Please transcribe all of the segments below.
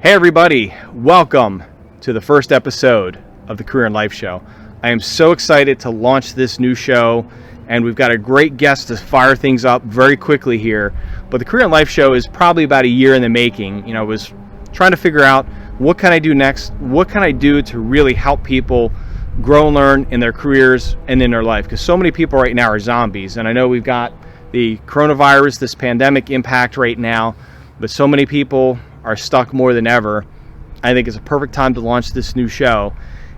Hey everybody, welcome to the first episode of the Career and Life Show. I am so excited to launch this new show, and we've got a great guest to fire things up very quickly here. But the Career and Life Show is probably about a year in the making. I was trying to figure out what can I do next? What can I do to really help people grow and learn in their careers and in their life? Because so many people right now are zombies, and I know we've got the coronavirus, this pandemic impact right now, but so many people are stuck more than ever. I think it's a perfect time to launch this new show.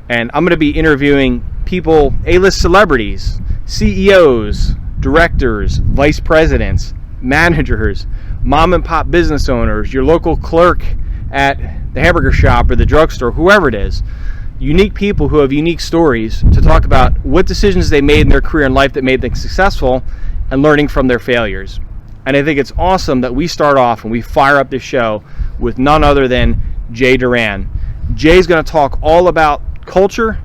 And I'm going to be interviewing people, A-list celebrities, CEOs, directors, vice presidents, managers, mom and pop business owners, your local clerk at the hamburger shop or the drugstore, whoever it is. Unique people who have unique stories to talk about what decisions they made in their career and life that made them successful and learning from their failures. And I think it's awesome that we start off and we fire up this show with none other than Jay Doran. Jay's going to talk all about culture,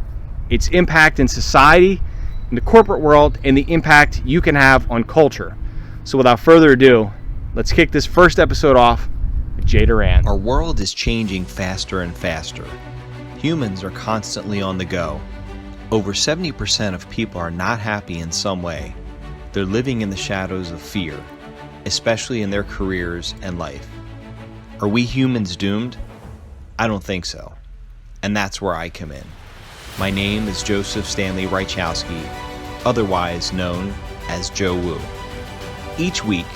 its impact in society, in the corporate world, and the impact you can have on culture. So without further ado, let's kick this first episode off with Jay Doran. Our world is changing faster and faster. Humans are constantly on the go. Over 70% of people are not happy in some way. They're living in the shadows of fear, especially in their careers and life. Are we humans doomed? I don't think so. And that's where I come in. My name is Joseph Stanley Reichowski, otherwise known as Joe Woo. Each week,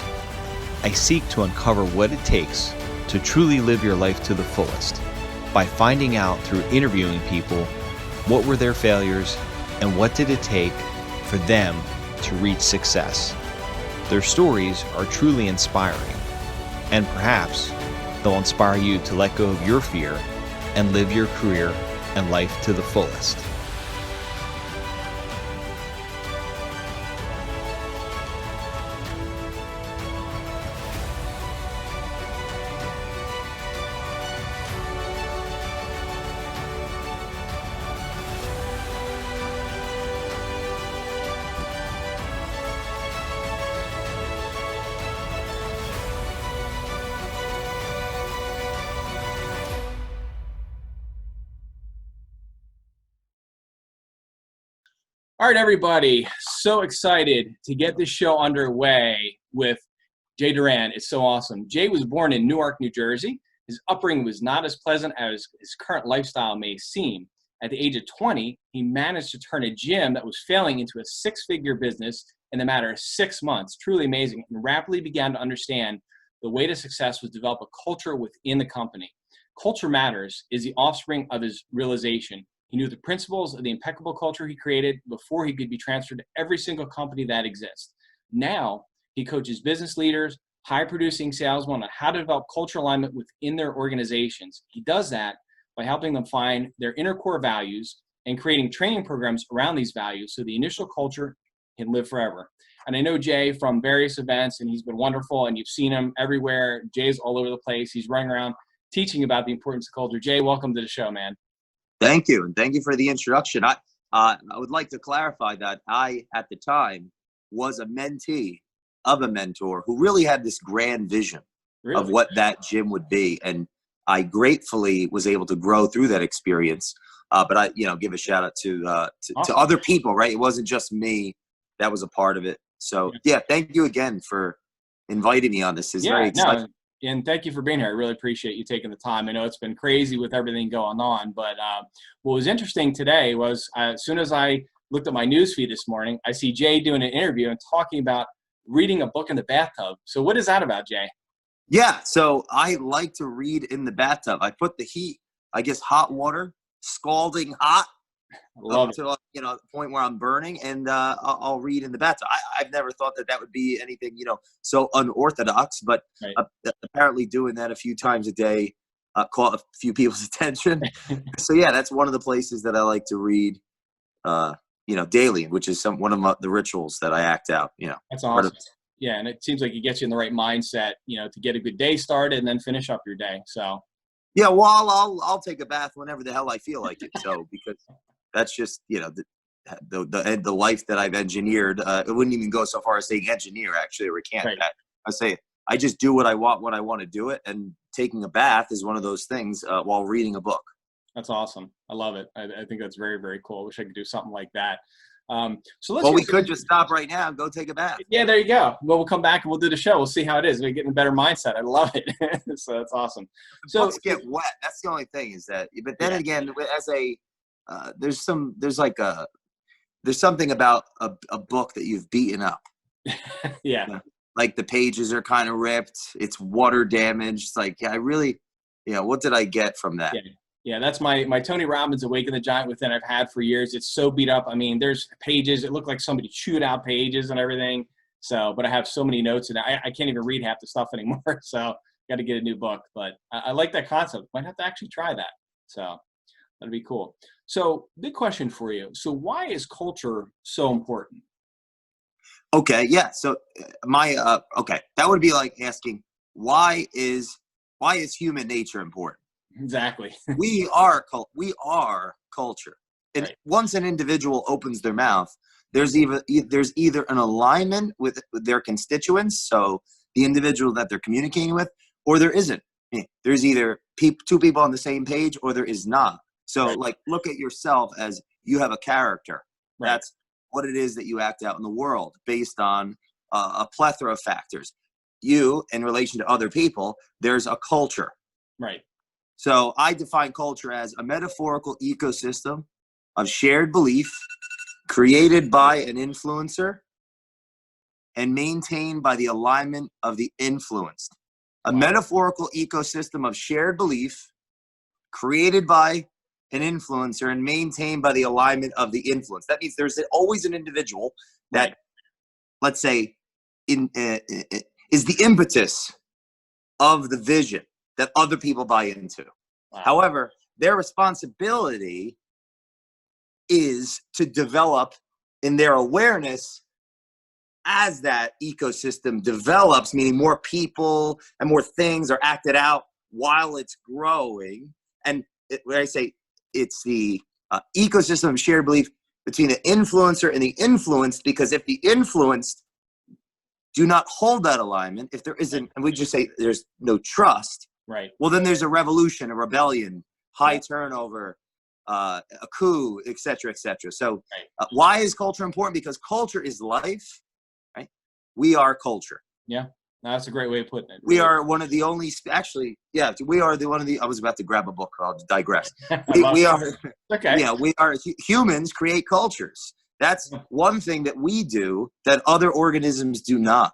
I seek to uncover what it takes to truly live your life to the fullest by finding out through interviewing people what were their failures and what did it take for them to reach success. Their stories are truly inspiring, and perhaps they'll inspire you to let go of your fear and live your career and life to the fullest. All right, everybody. So excited to get this show underway with Jay Doran. It's so awesome. Jay was born in Newark, New Jersey. His upbringing was not as pleasant as his current lifestyle may seem. At the age of 20, he managed to turn a gym that was failing into a six-figure business in the matter of 6 months. Truly amazing, and rapidly began to understand the way to success was develop a culture within the company. Culture matters is the offspring of his realization. He knew the principles of the impeccable culture he created before he could be transferred to every single company that exists. Now, he coaches business leaders, high-producing salesmen on how to develop cultural alignment within their organizations. He does that by helping them find their inner core values and creating training programs around these values so the initial culture can live forever. And I know Jay from various events, and he's been wonderful, and you've seen him everywhere. Jay's all over the place. He's running around teaching about the importance of culture. Jay, welcome to the show, man. Thank you, and thank you for the introduction. I would like to clarify that I, at the time, was a mentee of a mentor who really had this grand vision of what that gym would be, and I gratefully was able to grow through that experience. But I, give a shout out to Awesome. other people. Right, it wasn't just me that was a part of it. So yeah, thank you again for inviting me on this. It's very exciting. No. And thank you for being here. I really appreciate you taking the time. I know it's been crazy with everything going on, but what was interesting today was as soon as I looked at my news feed this morning, I see Jay doing an interview and talking about reading a book in the bathtub. So what is that about, Jay? Yeah, so I like to read in the bathtub. I put the heat, I guess hot water, scalding hot, Love up to the point where I'm burning, and I'll read in the bathtub. I've never thought that would be anything so unorthodox, but apparently doing that a few times a day caught a few people's attention. So yeah, that's one of the places that I like to read daily, which is one of the rituals that I act out. That's awesome. Yeah, and it seems like it gets you in the right mindset to get a good day started and then finish up your day. So yeah, well, I'll take a bath whenever the hell I feel like it. So because that's just the life that I've engineered. It wouldn't even go so far as saying engineer, actually, or recant. Right. I say I just do what I want when I want to do it, and taking a bath is one of those things while reading a book. That's awesome. I love it. I think that's very, very cool. I wish I could do something like that. We could just stop right now and go take a bath. Yeah, there you go. Well, we'll come back and we'll do the show. We'll see how it is. We get in a better mindset. I love it. So that's awesome. So books get wet. That's the only thing is that. But then again, as a there's something about a book that you've beaten up. Yeah. Like the pages are kind of ripped. It's water damaged. It's like, I really, what did I get from that? Yeah, that's my Tony Robbins Awaken the Giant Within I've had for years. It's so beat up. I mean, there's pages. It looked like somebody chewed out pages and everything. So, but I have so many notes and I can't even read half the stuff anymore. So got to get a new book. But I like that concept. Might have to actually try that. So that'd be cool. So big question for you. So why is culture so important? Okay, yeah. So that would be like asking why is human nature important? Exactly. we are culture. And once an individual opens their mouth, there's either an alignment with their constituents, so the individual that they're communicating with, or there isn't. There's either two people on the same page, or there is not. So like, look at yourself as you have a character. Right. That's what it is that you act out in the world based on a plethora of factors. You, in relation to other people, there's a culture. Right. So I define culture as a metaphorical ecosystem of shared belief created by an influencer and maintained by the alignment of the influenced. A metaphorical ecosystem of shared belief created by an influencer and maintained by the alignment of the influence. That means there's always an individual that, let's say, is the impetus of the vision that other people buy into. Wow. However, their responsibility is to develop in their awareness as that ecosystem develops, meaning more people and more things are acted out while it's growing. And when I say it's the ecosystem of shared belief between the influencer and the influenced, because if the influenced do not hold that alignment, if there isn't, and we just say there's no trust, right? Well, then there's a revolution, a rebellion, high turnover, a coup, et cetera, et cetera. So why is culture important? Because culture is life, right? We are culture. Yeah, that's a great way of putting it. We are one of the only, actually, we are one of the, I was about to grab a book, I'll digress. we are, okay. Yeah, we are, humans create cultures. That's one thing that we do that other organisms do not.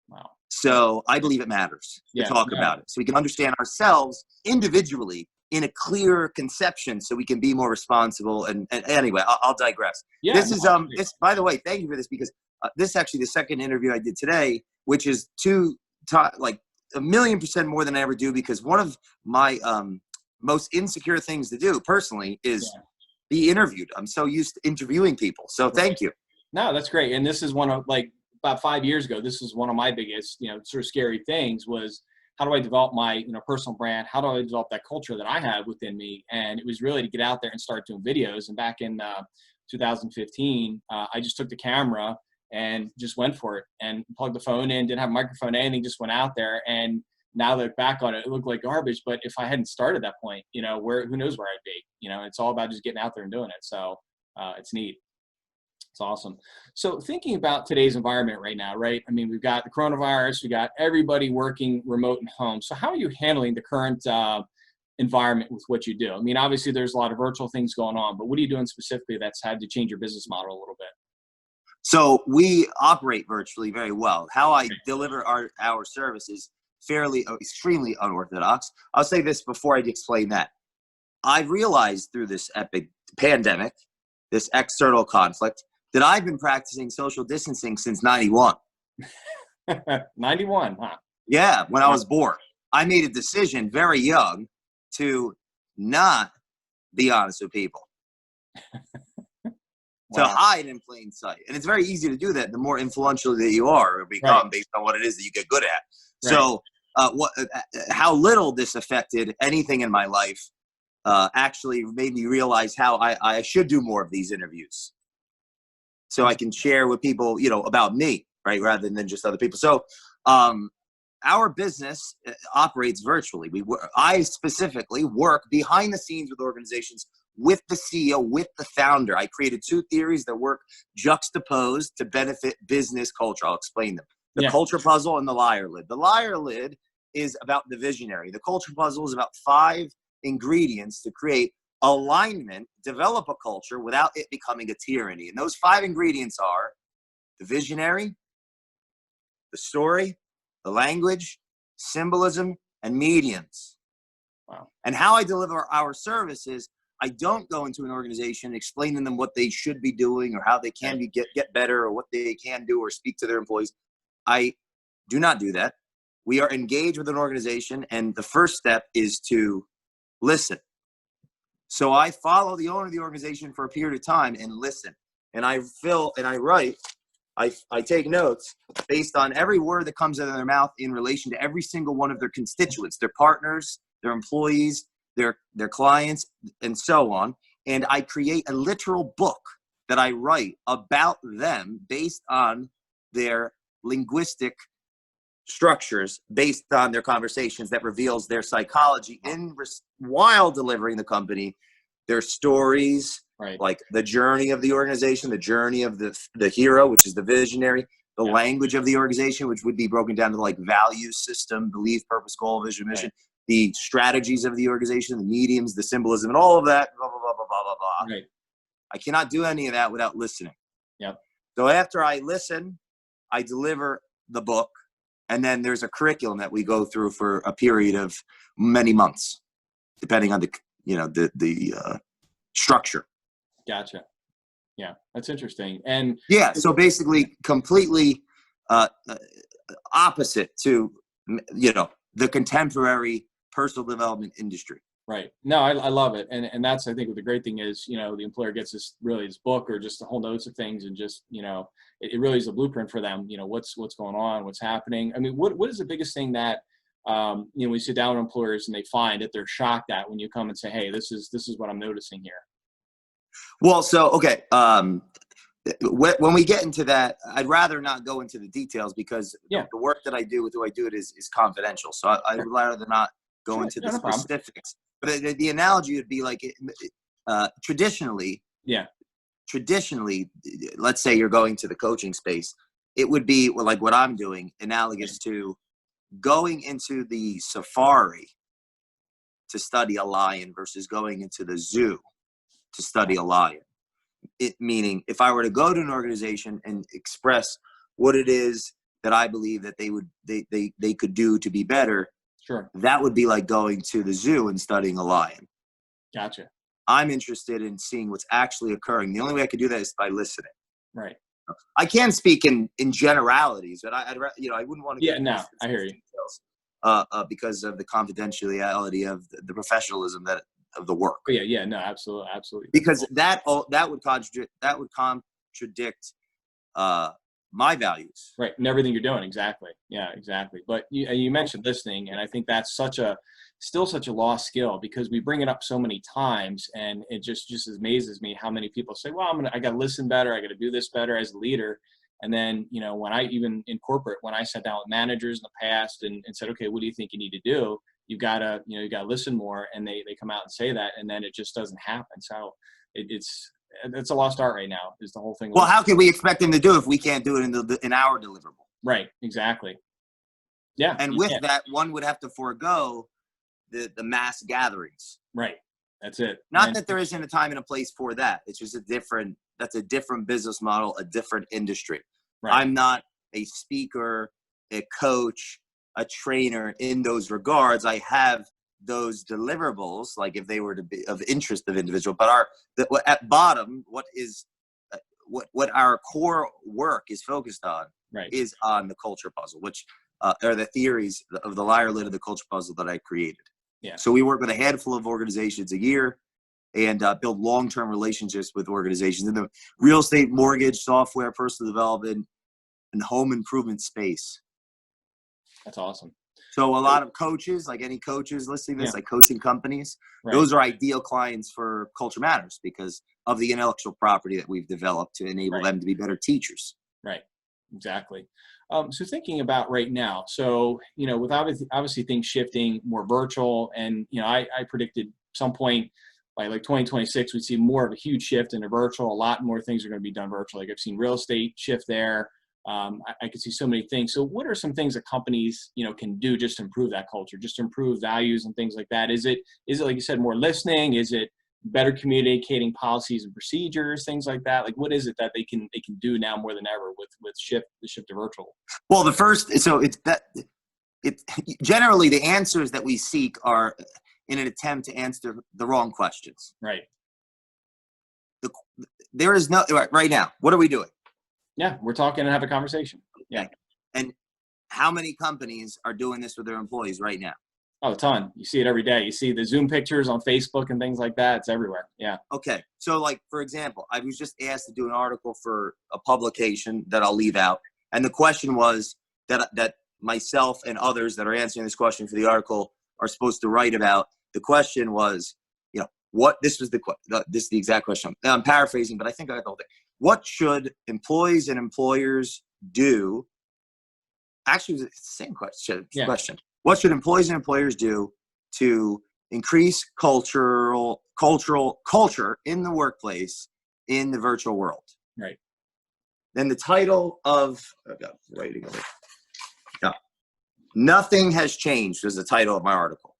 Wow. So I believe it matters to talk about it, so we can understand ourselves individually in a clear conception, so we can be more responsible. And anyway, I'll digress. Yeah, this is this. By the way, thank you for this, because this is actually the second interview I did today, which is like 1,000,000% more than I ever do, because one of my most insecure things to do personally is be interviewed. I'm so used to interviewing people. So thank you. No, that's great. And this is one of, like, about 5 years ago, this was one of my biggest, sort of scary things was, how do I develop my, personal brand? How do I develop that culture that I have within me? And it was really to get out there and start doing videos. And back in 2015, I just took the camera and just went for it and plugged the phone in, didn't have a microphone, anything, just went out there. And now that back on it, it looked like garbage. But if I hadn't started that point, who knows where I'd be? It's all about just getting out there and doing it. So it's neat. It's awesome. So thinking about today's environment right now, right? I mean, we've got the coronavirus, we got everybody working remote and home. So how are you handling the current environment with what you do? I mean, obviously there's a lot of virtual things going on, but what are you doing specifically that's had to change your business model a little bit? So we operate virtually very well. How I deliver our service is extremely unorthodox. I'll say this before I explain that. I've realized through this epic pandemic, this external conflict, that I've been practicing social distancing since 91. 91, huh? Yeah, when I was born. I made a decision very young to not be honest with people. To hide in plain sight. And it's very easy to do that the more influential that you are or become based on what it is that you get good at. Right. So how little this affected anything in my life actually made me realize how I should do more of these interviews, so I can share with people, about me, right, rather than just other people. So our business operates virtually. I specifically work behind the scenes with organizations, with the CEO, with the founder. I created 2 theories that work juxtaposed to benefit business culture. I'll explain them. The culture puzzle and the liar lid. The liar lid is about the visionary. The culture puzzle is about 5 ingredients to create alignment, develop a culture without it becoming a tyranny. And those 5 ingredients are the visionary, the story, the language, symbolism, and mediums. Wow. And how I deliver our services, I don't go into an organization explaining them what they should be doing or how they can get better or what they can do or speak to their employees. I do not do that. We are engaged with an organization, and the first step is to listen. So I follow the owner of the organization for a period of time and listen. And I write, I take notes based on every word that comes out of their mouth in relation to every single one of their constituents, their partners, their employees, their clients, and so on. And I create a literal book that I write about them based on their linguistic structures, based on their conversations, that reveals their psychology while delivering the company, their stories, like the journey of the organization, the journey of the hero, which is the visionary, the language of the organization, which would be broken down to like value system, belief, purpose, goal, vision, mission, the strategies of the organization, the mediums, the symbolism, and all of that, blah, blah, blah, blah, blah, blah. Right. I cannot do any of that without listening. Yep. So after I listen, I deliver the book, and then there's a curriculum that we go through for a period of many months, depending on the structure. Gotcha. Yeah, that's interesting. And so basically completely opposite to, the contemporary personal development industry. Right. No, I love it. And that's, I think, what the great thing is, the employer gets this book or just the whole notes of things, and just, it really is a blueprint for them, what's going on, what's happening. I mean, what is the biggest thing that, we sit down with employers and they find that they're shocked at when you come and say, hey, this is what I'm noticing here? Well, so, okay. When we get into that, I'd rather not go into the details because the work that I do with who I do it is confidential. So I'd rather not go into the specifics. But the analogy would be like traditionally, let's say you're going to the coaching space, it would be like what I'm doing, analogous to going into the safari to study a lion versus going into the zoo to study a lion. Meaning, if I were to go to an organization and express what it is that I believe that they could do to be better, that would be like going to the zoo and studying a lion. Gotcha. I'm interested in seeing what's actually occurring. The only way I could do that is by listening. Right. I can speak in generalities, but I wouldn't want to. Yeah, no, I hear you. Details, because of the confidentiality of the professionalism of the work. Oh, yeah, no, absolutely. Because that would contradict my values. Right, and everything you're doing, exactly. Yeah, exactly. But you mentioned listening, and I think that's still such a lost skill, because we bring it up so many times, and it just amazes me how many people say, well, I got to listen better, I got to do this better as a leader. And then, when I even in corporate, when I sat down with managers in the past and said, okay, what do you think you need to do? You gotta listen more, and they come out and say that, and then it just doesn't happen. So it's a lost art right now, is the whole thing. Well, how can we expect them to do if we can't do it in our deliverable? Right. Exactly. Yeah. And with that, one would have to forego the mass gatherings. Right. That's it. Not that there isn't a time and a place for that. It's just that's a different business model, a different industry. Right. I'm not a speaker, a coach, a trainer in those regards. I have those deliverables, like if they were to be of interest of individual, but at bottom, what our core work is focused on is on the culture puzzle, which are the theories of the liar lid of the culture puzzle that I created. Yeah. So we work with a handful of organizations a year and build long-term relationships with organizations in the real estate, mortgage, software, personal development, and home improvement space. That's awesome. So a lot of coaches, like any coaches listening to this, like coaching companies, those are ideal clients for Culture Matters because of the intellectual property that we've developed to enable them to be better teachers. Right. Exactly. So thinking about right now, so, with obviously things shifting more virtual, and, I predicted some point by like 2026, we'd see more of a huge shift into virtual. A lot more things are going to be done virtual. Like I've seen real estate shift there. I could see so many things. So what are some things that companies, can do just to improve that culture, just to improve values and things like that? Is it like you said, more listening? Is it better communicating policies and procedures, things like that? Like, what is it that they can do now more than ever with the shift to virtual? Well, it's generally the answers that we seek are in an attempt to answer the wrong questions. Right. There is no right now. What are we doing? Yeah, we're talking and have a conversation. Yeah. Okay. And how many companies are doing this with their employees right now? Oh, a ton. You see it every day. You see the Zoom pictures on Facebook and things like that. It's everywhere. Yeah. Okay. So, like, for example, I was just asked to do an article for a publication that I'll leave out. And the question was that myself and others that are answering this question for the article are supposed to write about. The question was, this is the exact question. I'm paraphrasing, but I think I got the whole thing. What should employees and employers do? Actually, it's the same question. Yeah. What should employees and employers do to increase culture in the workplace in the virtual world? Right. Then the title of Nothing Has Changed is the title of my article.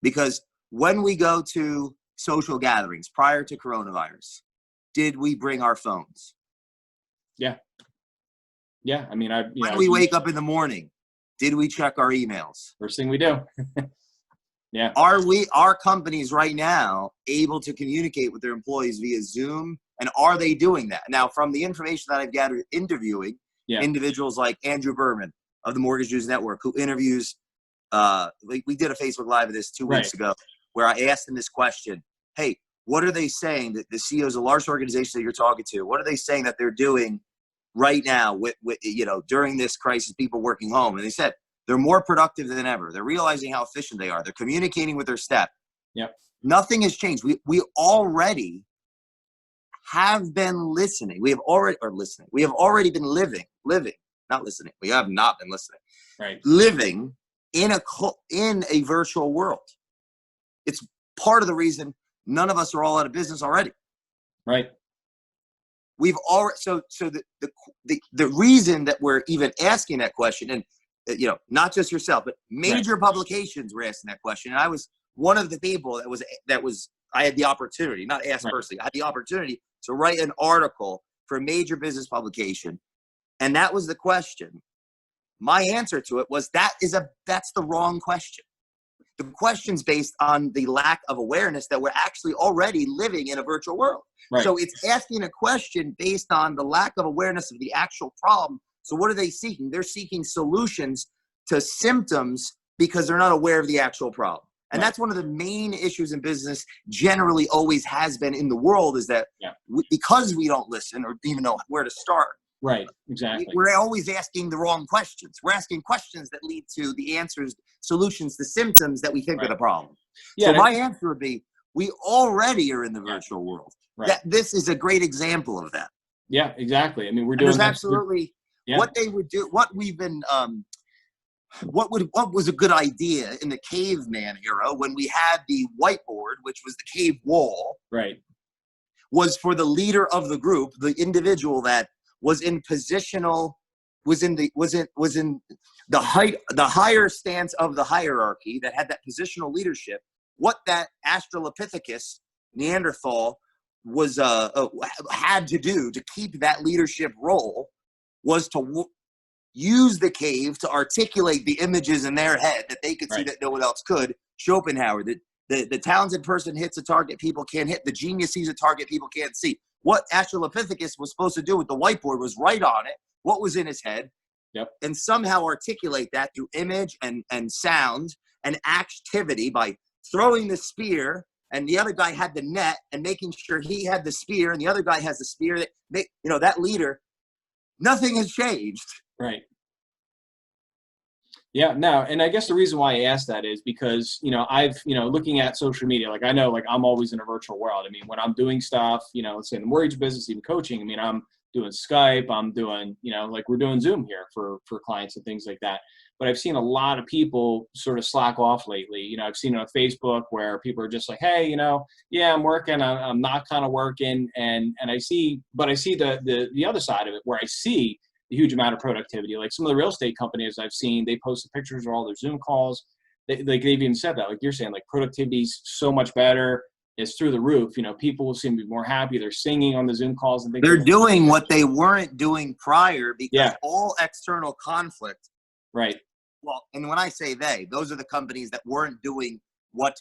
Because when we go to social gatherings prior to coronavirus, did we bring our phones? Yeah. Yeah. I mean, when we wake up in the morning, did we check our emails? First thing we do. Yeah. Are companies right now able to communicate with their employees via Zoom? And are they doing that? Now, from the information that I've gathered interviewing individuals like Andrew Berman of the Mortgage News Network, who interviews, we did a Facebook Live of this 2 weeks ago, where I asked him this question. Hey, what are they saying that the CEOs of large organizations that you're talking to, what are they saying that they're doing right now with during this crisis, people working home? And they said they're more productive than ever. They're realizing how efficient they are. They're communicating with their staff. Yep. Nothing has changed. We already have been listening. We have already been living, not listening. We have not been listening. Right. Living in a virtual world. It's part of the reason none of us are all out of business already. Right. We've already so the reason that we're even asking that question, and not just yourself, but major publications were asking that question. And I was one of the people that was I had the opportunity, not asked personally, I had the opportunity to write an article for a major business publication. And that was the question. My answer to it was that's the wrong question. The question's based on the lack of awareness that we're actually already living in a virtual world. Right. So it's asking a question based on the lack of awareness of the actual problem. So what are they seeking? They're seeking solutions to symptoms because they're not aware of the actual problem. And that's one of the main issues in business, generally always has been in the world, is that because we don't listen or even know where to start. Right, exactly. We're always asking the wrong questions. We're asking questions that lead to the answers, solutions, the symptoms that we think are the problem. Yeah, so my answer would be, we already are in the virtual world. Right. This is a great example of that. Yeah, exactly. I mean, we're doing there's absolutely what they would do, what we've been what was a good idea in the caveman era when we had the whiteboard, which was the cave wall, right, was for the leader of the group, the individual that was in positional, was in the higher stance of the hierarchy, that had that positional leadership. What that Australopithecus Neanderthal was had to do to keep that leadership role was to use the cave to articulate the images in their head that they could see that no one else could. Schopenhauer, the talented person hits a target people can't hit. The genius sees a target people can't see. What Australopithecus was supposed to do with the whiteboard was write on it what was in his head, and somehow articulate that through image and sound and activity by throwing the spear, and the other guy had the net, and making sure he had the spear and the other guy has the spear. That leader, nothing has changed. Right. Yeah, no, and I guess the reason why I asked that is because, I've, looking at social media, like I know, like I'm always in a virtual world. I mean, when I'm doing stuff, let's say in the mortgage business, even coaching, I mean, I'm doing Skype, I'm doing, like we're doing Zoom here for clients and things like that. But I've seen a lot of people sort of slack off lately. I've seen it on Facebook where people are just like, hey, yeah, I'm working, I'm not kind of working. And I see the other side of it where I see the huge amount of productivity. Like some of the real estate companies I've seen, they post the pictures of all their Zoom calls. They've even said that, like you're saying, like productivity's so much better. It's through the roof. People seem to be more happy. They're singing on the Zoom calls and things. They're doing what they weren't doing prior because all external conflict. Right. Well, and when I say those are the companies that weren't doing what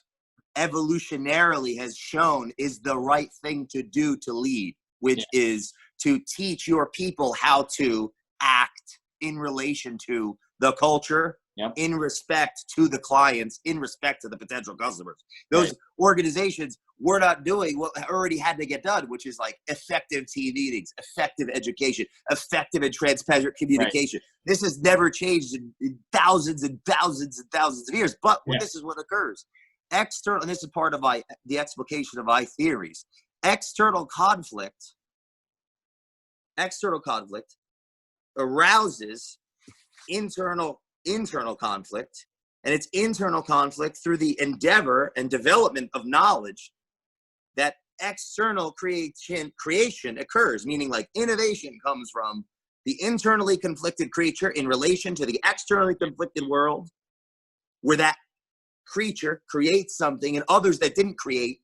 evolutionarily has shown is the right thing to do to lead, which is to teach your people how to act in relation to the culture, in respect to the clients, in respect to the potential customers. Those organizations were not doing what already had to get done, which is like effective team meetings, effective education, effective and transparent communication. This has never changed in thousands and thousands and thousands of years, but this is what occurs. External, and this is part of the explication of theories. External conflict arouses internal conflict, and it's internal conflict through the endeavor and development of knowledge that external creation occurs, meaning like innovation comes from the internally conflicted creature in relation to the externally conflicted world, where that creature creates something and others that didn't create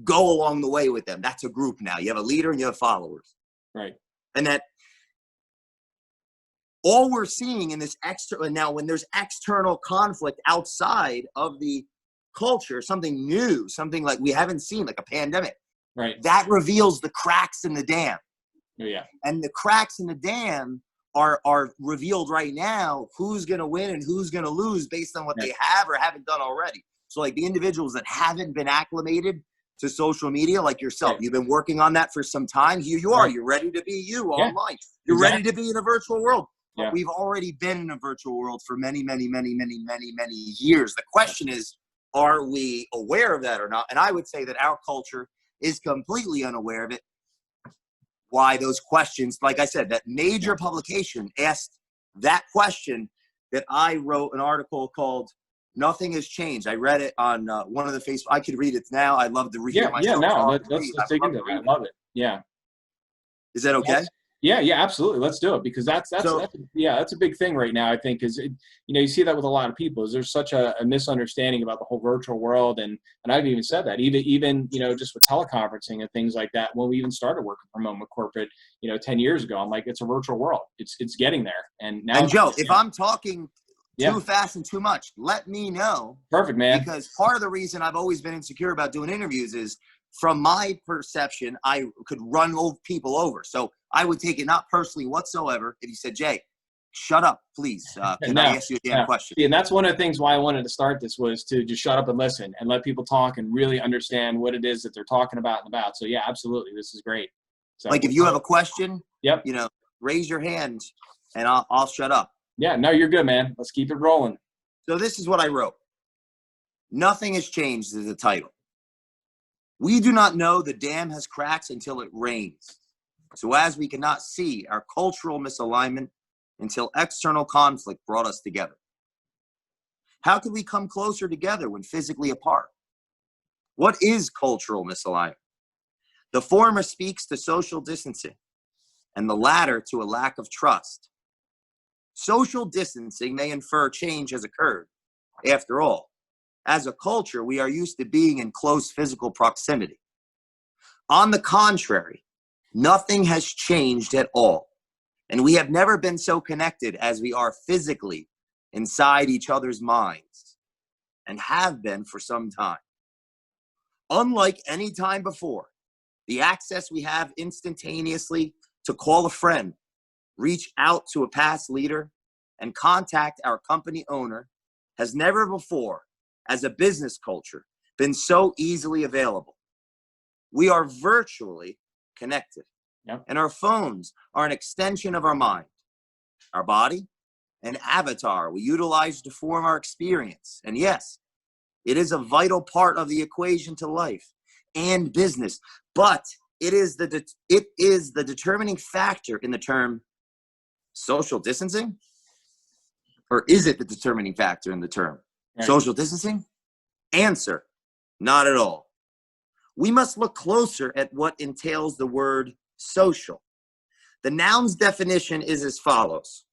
go along the way with them. That's a group now. You have a leader and you have followers. Right. And that all we're seeing in this now when there's external conflict outside of the culture, something new, something like we haven't seen, like a pandemic, that reveals the cracks in the dam. And the cracks in the dam are revealed right now, who's going to win and who's going to lose based on what they have or haven't done already. So like the individuals that haven't been acclimated to social media, like yourself, you've been working on that for some time. Here you are, you're ready to be you online. You're ready to be in a virtual world. But we've already been in a virtual world for many, many, many, many, many, many years. The question is, are we aware of that or not? And I would say that our culture is completely unaware of it. Why those questions, like I said, that major publication asked that question that I wrote an article called Nothing Has Changed. I read it on one of the Facebook. I could read it now. I'd love to read it myself. Let's dig into that. I love it. Yeah. Is that okay? Yeah, absolutely. Let's do it, because that's a big thing right now. I think you see that with a lot of people. Is there's such a misunderstanding about the whole virtual world, and I've even said that even just with teleconferencing and things like that. When we even started working from home with corporate, 10 years ago, I'm like, it's a virtual world. It's getting there, and now. And Joe, if I'm talking too fast and too much, let me know. Perfect, man. Because part of the reason I've always been insecure about doing interviews is, from my perception, I could run people over. So I would take it not personally whatsoever if you said, Jay, shut up, please. Can I ask you a damn question? And that's one of the things why I wanted to start this, was to just shut up and listen and let people talk and really understand what it is that they're talking about and about. So yeah, absolutely. This is great. So, like if you have a question, raise your hand and I'll shut up. Yeah, no, you're good, man. Let's keep it rolling. So this is what I wrote. Nothing has changed is the title. We do not know the dam has cracks until it rains. So as we cannot see our cultural misalignment until external conflict brought us together. How could we come closer together when physically apart? What is cultural misalignment? The former speaks to social distancing, and the latter to a lack of trust. Social distancing may infer change has occurred. After all, as a culture, we are used to being in close physical proximity. On the contrary, nothing has changed at all, and we have never been so connected as we are physically inside each other's minds, and have been for some time. Unlike any time before, the access we have instantaneously to call a friend, reach out to a past leader, and contact our company owner has never before, as a business culture, been so easily available. We are virtually connected, and our phones are an extension of our mind. Our body, an avatar we utilize to form our experience. And yes, it is a vital part of the equation to life and business, but It is the determining factor in the term social distancing? Or is it the determining factor in the term social distancing? Answer, not at all. We must look closer at what entails the word social. The noun's definition is as follows: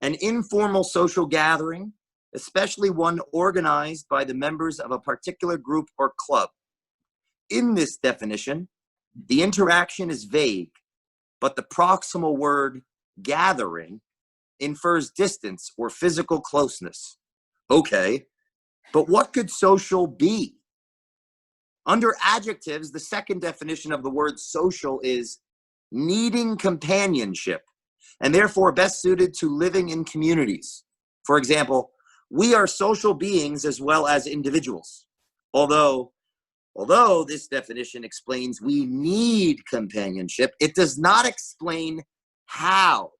an informal social gathering, especially one organized by the members of a particular group or club. In this definition, the interaction is vague, but the proximal word gathering infers distance or physical closeness. Okay, but what could social be? Under adjectives, the second definition of the word social is needing companionship, and therefore best suited to living in communities. For example, we are social beings as well as individuals. Although this definition explains we need companionship, it does not explain how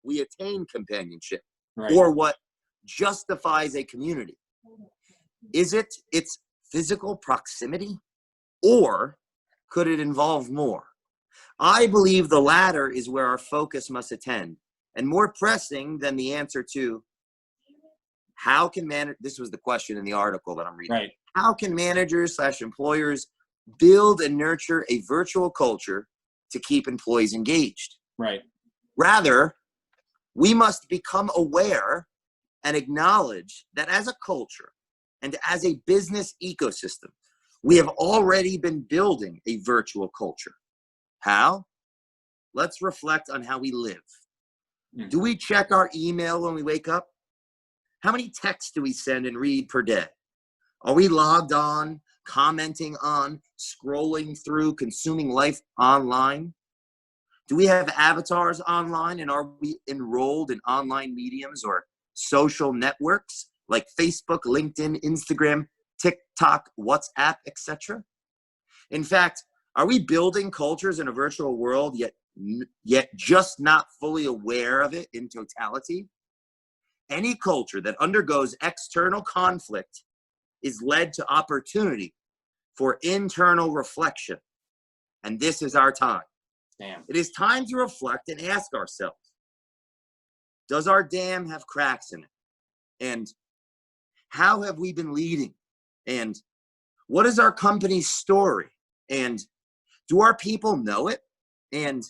we attain companionship or what justifies a community. Is it its physical proximity, or could it involve more? I believe the latter is where our focus must attend, and more pressing than the answer to how can this was the question in the article that I'm reading. How can managers/employers build and nurture a virtual culture to keep employees engaged? Rather, we must become aware and acknowledge that as a culture and as a business ecosystem, we have already been building a virtual culture. How? Let's reflect on how we live. Do we check our email when we wake up? How many texts do we send and read per day? Are we logged on, commenting on, scrolling through, consuming life online? Do we have avatars online, and are we enrolled in online mediums or social networks like Facebook, LinkedIn, Instagram, TikTok, WhatsApp, etc.? In fact, are we building cultures in a virtual world yet just not fully aware of it in totality? Any culture that undergoes external conflict is led to opportunity for internal reflection. And this is our time. Damn. It is time to reflect and ask ourselves, does our dam have cracks in it? And how have we been leading? And what is our company's story? And do our people know it? And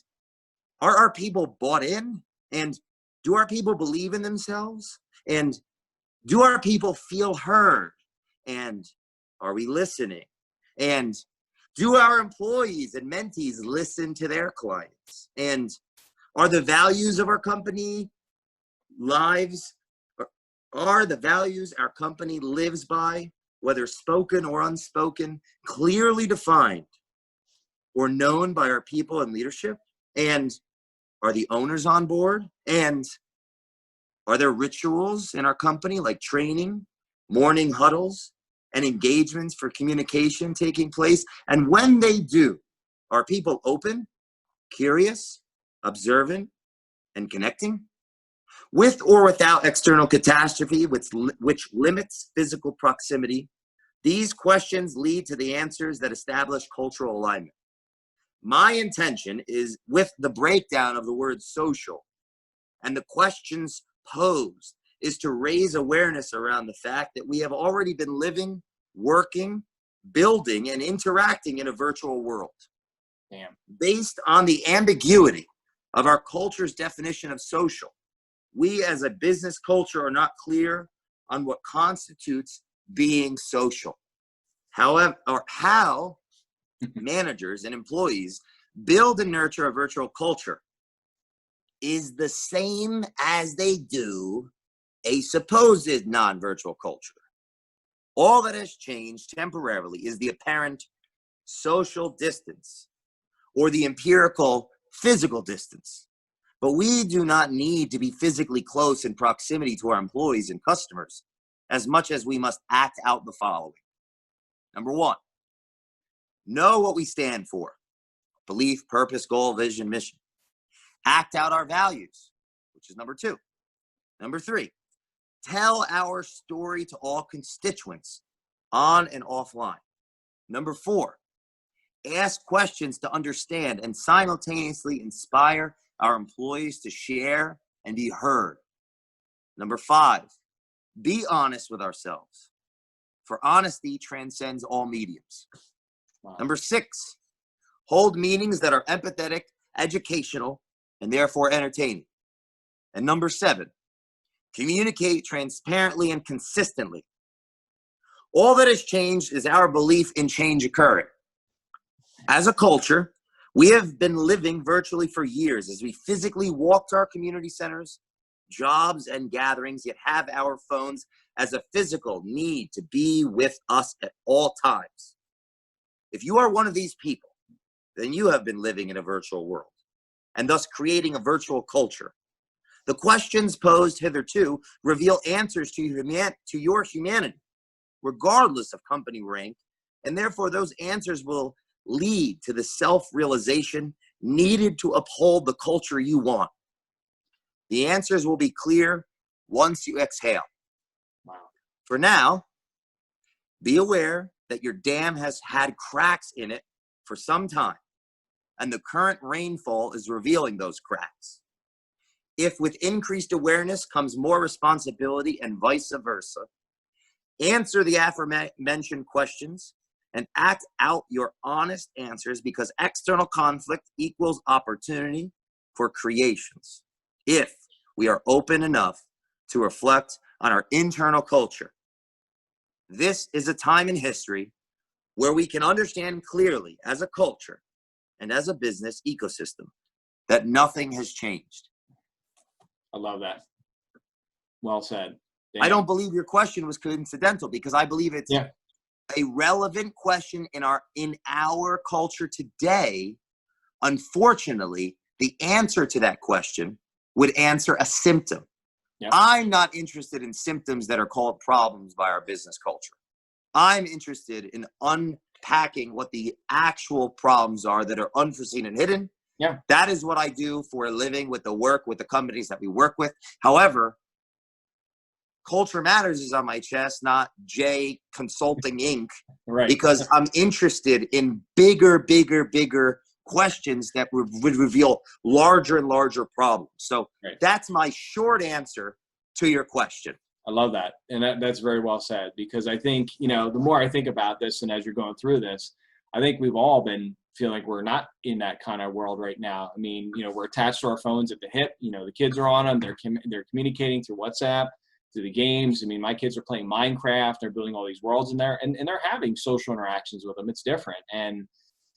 are our people bought in? And do our people believe in themselves? And do our people feel heard? And are we listening? And do our employees and mentees listen to their clients? And are the values of our company are the values our company lives by, whether spoken or unspoken, clearly defined or known by our people and leadership? And are the owners on board? And are there rituals in our company like training, morning huddles, and engagements for communication taking place? And when they do, are people open, curious, observant, and connecting? With or without external catastrophe, which limits physical proximity, these questions lead to the answers that establish cultural alignment. My intention is with the breakdown of the word social and the questions posed is to raise awareness around the fact that we have already been living, working, building, and interacting in a virtual world. Damn. Based on the ambiguity of our culture's definition of social, we as a business culture are not clear on what constitutes being social. However, or how managers and employees build and nurture a virtual culture is the same as they do a supposed non-virtual culture. All that has changed temporarily is the apparent social distance or the empirical physical distance. But we do not need to be physically close in proximity to our employees and customers as much as we must act out the following. Number one, know what we stand for: belief, purpose, goal, vision, mission. Act out our values, which is number two. Number three, tell our story to all constituents on and offline. Number four, Ask questions to understand and simultaneously inspire our employees to share and be heard. Number 5, be honest with ourselves, for honesty transcends all mediums. Wow. Number 6, hold meetings that are empathetic, educational, and therefore entertaining. And number 7, communicate transparently and consistently. All that has changed is our belief in change occurring. As a culture, we have been living virtually for years as we physically walk to our community centers, jobs, and gatherings, yet have our phones as a physical need to be with us at all times. If you are one of these people, then you have been living in a virtual world and thus creating a virtual culture. The questions posed hitherto reveal answers to your humanity, regardless of company rank, and therefore those answers will lead to the self-realization needed to uphold the culture you want. The answers will be clear once you exhale. Wow. For now, be aware that your dam has had cracks in it for some time, and the current rainfall is revealing those cracks. If with increased awareness comes more responsibility and vice versa, answer the aforementioned questions and act out your honest answers, because external conflict equals opportunity for creations. If we are open enough to reflect on our internal culture, this is a time in history where we can understand clearly as a culture and as a business ecosystem that nothing has changed. I love that. Well said. I don't believe your question was coincidental, because I believe it's a relevant question in our culture today. Unfortunately, the answer to that question would answer a symptom. Yep. I'm not interested in symptoms that are called problems by our business culture. I'm interested in unpacking what the actual problems are that are unforeseen and hidden. Yeah. That is what I do for a living with the companies that we work with. However, Culture Matters is on my chest, not Jay Consulting Inc. Right. Because I'm interested in bigger questions that would reveal larger and larger problems. So That's my short answer to your question. I love that. And that's very well said, because I think, the more I think about this, and as you're going through this, I think we've all been feeling like we're not in that kind of world right now. I mean, we're attached to our phones at the hip. The kids are on them. They're communicating through WhatsApp, through the games. I mean, my kids are playing Minecraft. They're building all these worlds in there, and they're having social interactions with them. It's different. And,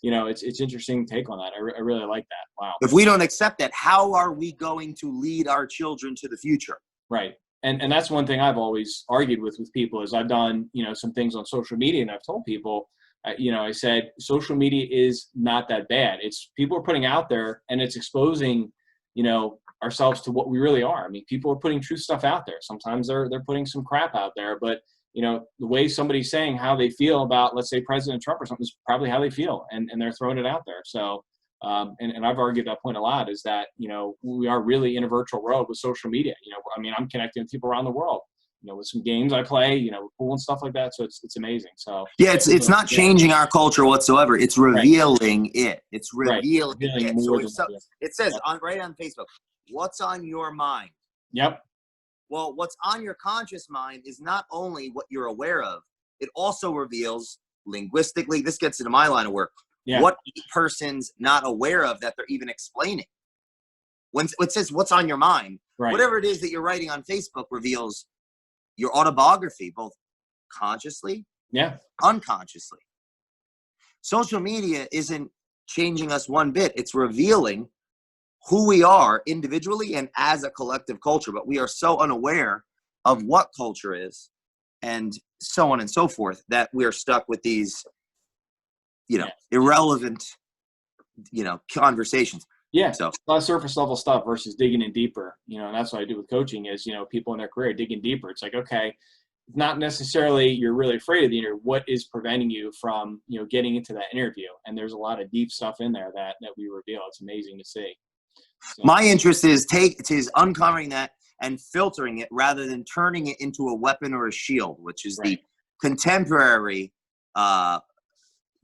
it's interesting take on that. I really like that. Wow. If we don't accept that, how are we going to lead our children to the future? Right. And that's one thing I've always argued with people is I've done, some things on social media, and I've told people, I said, social media is not that bad. It's people are putting out there, and it's exposing, ourselves to what we really are. I mean, people are putting true stuff out there. Sometimes they're putting some crap out there, but the way somebody's saying how they feel about, let's say, President Trump or something, is probably how they feel, and they're throwing it out there. So, and I've argued that point a lot, is that, we are really in a virtual world with social media. I mean, I'm connecting with people around the world, with some games I play, pool and stuff like that. So it's amazing. So yeah, it's not changing our culture whatsoever. It's revealing it. It's revealing it. So it says right on Facebook, what's on your mind? Yep. Well, what's on your conscious mind is not only what you're aware of, it also reveals linguistically, this gets into my line of work, what a person's not aware of that they're even explaining. When it says what's on your mind, whatever it is that you're writing on Facebook reveals your autobiography, both consciously, unconsciously. Social media isn't changing us one bit. It's revealing who we are individually and as a collective culture, but we are so unaware of what culture is and so on and so forth that we are stuck with these, irrelevant, conversations. Yeah. So a lot of surface level stuff versus digging in deeper, and that's what I do with coaching is, people in their career digging deeper. It's like, okay, not necessarily you're really afraid of the interview. What is preventing you from, getting into that interview? And there's a lot of deep stuff in there that we reveal. It's amazing to see. So. My interest is uncovering that and filtering it rather than turning it into a weapon or a shield, which is the contemporary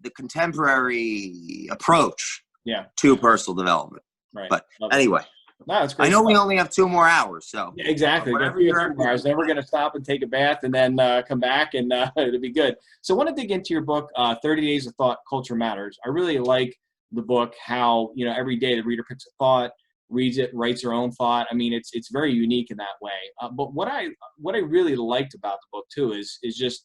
the contemporary approach Yeah. to personal development. Right. But Love it. anyway, No, that's great. I know we only have 2 more hours, so Yeah, exactly. whatever Then you're we're going to stop and take a bath and then come back, and it'll be good. So I want to dig into your book, 30 Days of Thought, Culture Matters. I really like the book, how, you know, every day the reader picks a thought, reads it, writes their own thought. I mean, it's very unique in that way. But what I really liked about the book too is just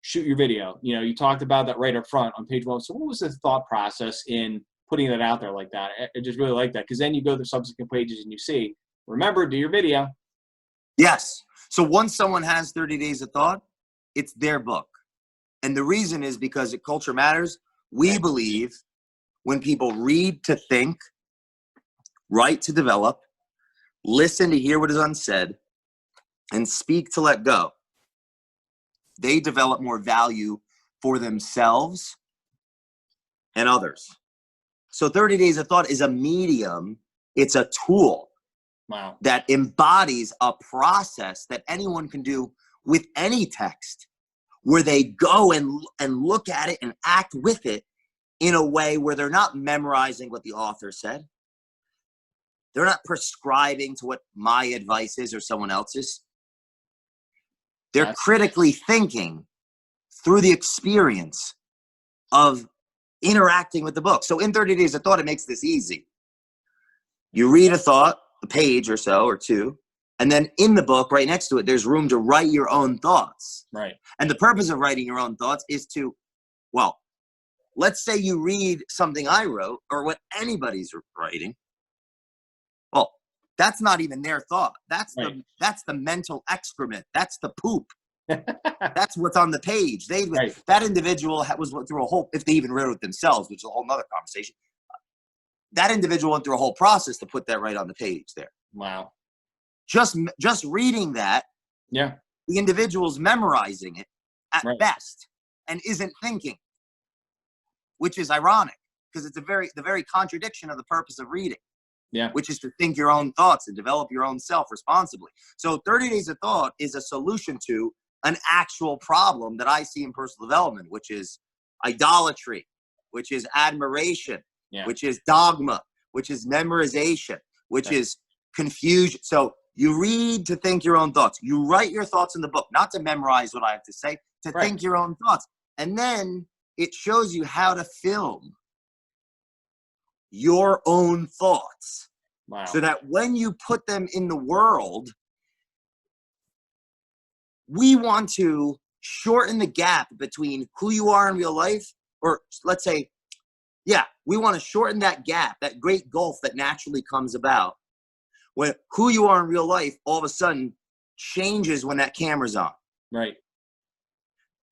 shoot your video. You know, you talked about that right up front on page 1. So what was the thought process in putting that out there like that? I just really like that, because then you go to subsequent pages and you see, remember, do your video. Yes. So once someone has 30 Days of Thought, it's their book. And the reason is because at Culture Matters, we believe when people read to think, write to develop, listen to hear what is unsaid, and speak to let go, they develop more value for themselves and others. So 30 Days of Thought is a medium. It's a tool. Wow. That embodies a process that anyone can do with any text, where they go and look at it and act with it in a way where they're not memorizing what the author said. They're not prescribing to what my advice is or someone else's. They're critically thinking through the experience of interacting with the book. So in 30 Days of Thought, it makes this easy. You read a thought, a page or so, or 2, and then in the book, right next to it, there's room to write your own thoughts. Right. And the purpose of writing your own thoughts is to, well, let's say you read something I wrote or what anybody's writing. Well, that's not even their thought. That's the mental excrement. That's the poop. That's what's on the page. That individual was through a whole, if they even wrote it themselves, which is a whole nother conversation. That individual went through a whole process to put that right on the page there. Wow. Just reading that, the individual's memorizing it at best and isn't thinking, which is ironic because it's the very contradiction of the purpose of reading, which is to think your own thoughts and develop your own self responsibly. So 30 Days of Thought is a solution to an actual problem that I see in personal development, which is idolatry, which is admiration, which is dogma, which is memorization, which is confusion. So you read to think your own thoughts. You write your thoughts in the book, not to memorize what I have to say, to think your own thoughts. And then it shows you how to film your own thoughts. Wow. So that when you put them in the world, we want to shorten the gap between who you are in real life, or let's say, we want to shorten that gap, that great gulf that naturally comes about when who you are in real life all of a sudden changes when that camera's on. Right.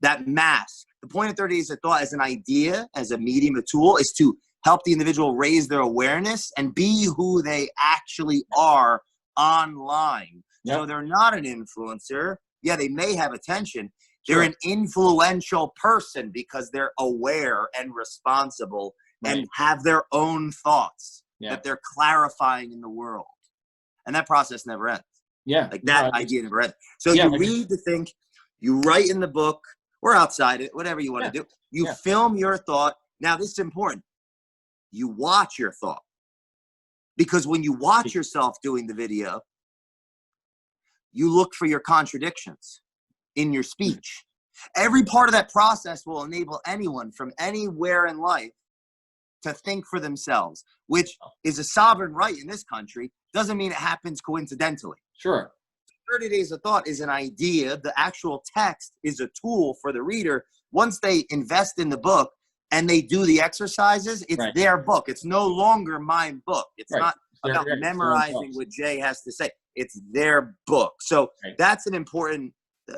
That mask. The point of 30 Days of Thought as an idea, as a medium, a tool, is to help the individual raise their awareness and be who they actually are online. So they're not an influencer. Yeah, they may have attention. They're an influential person because they're aware and responsible and have their own thoughts that they're clarifying in the world. And that process never ends. Like that idea never ends. So you read to think, you write in the book or outside it, whatever you want to do. You film your thought. Now, this is important. You watch your thought. Because when you watch yourself doing the video, you look for your contradictions in your speech. Every part of that process will enable anyone from anywhere in life to think for themselves, which is a sovereign right in this country. Doesn't mean it happens coincidentally. Sure. 30 Days of Thought is an idea. The actual text is a tool for the reader. Once they invest in the book and they do the exercises, it's their book. It's no longer my book. It's not about memorizing what Jay has to say. It's their book. So that's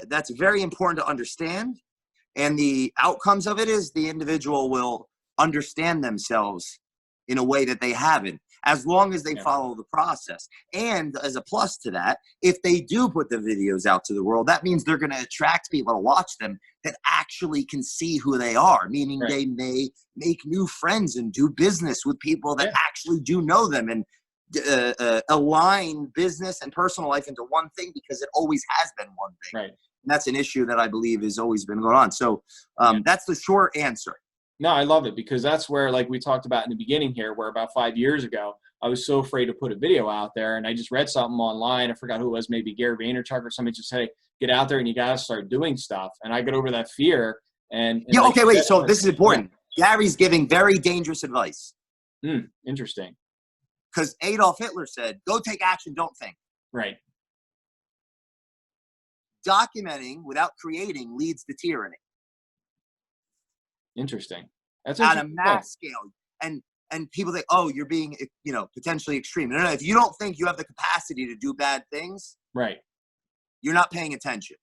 that's very important to understand. And the outcomes of it is the individual will understand themselves in a way that they haven't, as long as they follow the process. And as a plus to that, if they do put the videos out to the world, that means they're going to attract people to watch them that actually can see who they are, meaning they may make new friends and do business with people that actually do know them and align business and personal life into one thing, because it always has been one thing. And that's an issue that I believe has always been going on. So that's the short answer. No, I love it, because that's where, like we talked about in the beginning here, where about 5 years ago, I was so afraid to put a video out there, and I just read something online. I forgot who it was, maybe Gary Vaynerchuk or somebody, just said, hey, get out there and you got to start doing stuff. And I got over that fear. And yeah, like okay, wait. So this is important. Gary's giving very dangerous advice. Interesting. Because Adolf Hitler said, go take action, don't think. Right. Documenting without creating leads to tyranny. Interesting. That's on a mass scale. And people think, oh, you're being, potentially extreme. No, if you don't think you have the capacity to do bad things, right, you're not paying attention.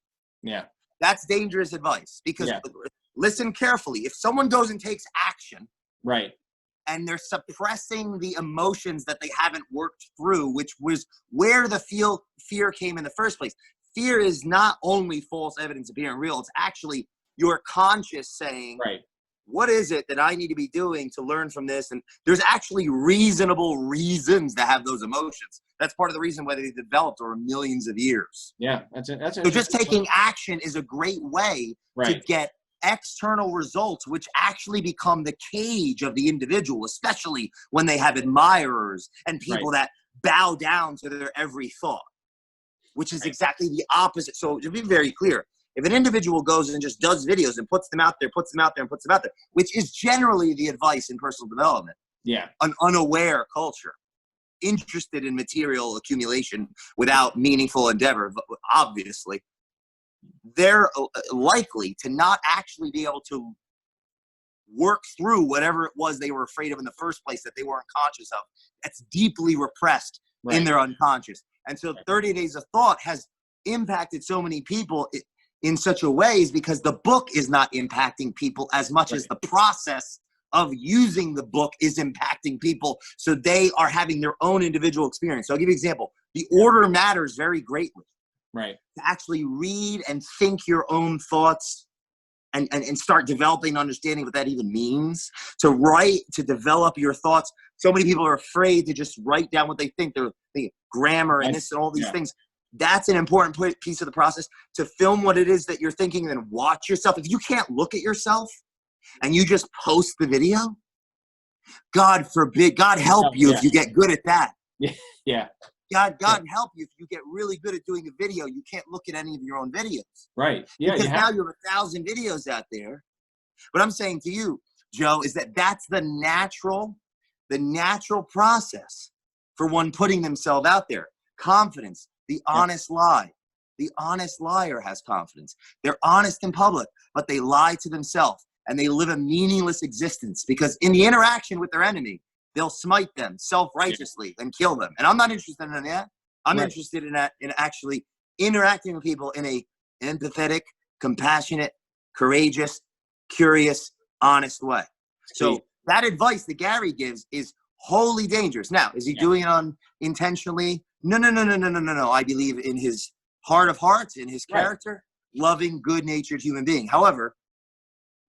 Yeah. That's dangerous advice, because listen carefully. If someone goes and takes action, right, and they're suppressing the emotions that they haven't worked through, which was where the fear came in the first place. Fear is not only false evidence appearing real. It's actually your conscious saying, right, what is it that I need to be doing to learn from this? And there's actually reasonable reasons to have those emotions. That's part of the reason why they developed over millions of years. Yeah, that's it. So just taking action is a great way to get external results, which actually become the cage of the individual, especially when they have admirers and people that bow down to their every thought, which is exactly the opposite. So to be very clear, if an individual goes and just does videos and puts them out there, which is generally the advice in personal development, an unaware culture, interested in material accumulation without meaningful endeavor, obviously, they're likely to not actually be able to work through whatever it was they were afraid of in the first place that they weren't conscious of. That's deeply repressed in their unconscious. And so 30 Days of Thought has impacted so many people in such a way is because the book is not impacting people as much as the process of using the book is impacting people. So they are having their own individual experience. So I'll give you an example. The order matters very greatly. Right. To actually read and think your own thoughts and start developing understanding what that even means. To write, to develop your thoughts. So many people are afraid to just write down what they think. They're thinking grammar and this and all these things. That's an important piece of the process, to film what it is that you're thinking and then watch yourself. If you can't look at yourself and you just post the video, God forbid, God help you if you get good at that. Yeah. God help you if you get really good at doing a video. You can't look at any of your own videos. Right. Yeah. Because now you have 1,000 videos out there. What I'm saying to you, Joe, is that that's the natural process for one putting themselves out there. Confidence. The honest lie. The honest liar has confidence. They're honest in public, but they lie to themselves and they live a meaningless existence because in the interaction with their enemy, they'll smite them self-righteously and kill them. And I'm not interested in that. I'm interested in actually interacting with people in a empathetic, compassionate, courageous, curious, honest way. So that advice that Gary gives is wholly dangerous. Now, is he doing it intentionally? No. I believe in his heart of hearts, in his character, loving, good-natured human being. However,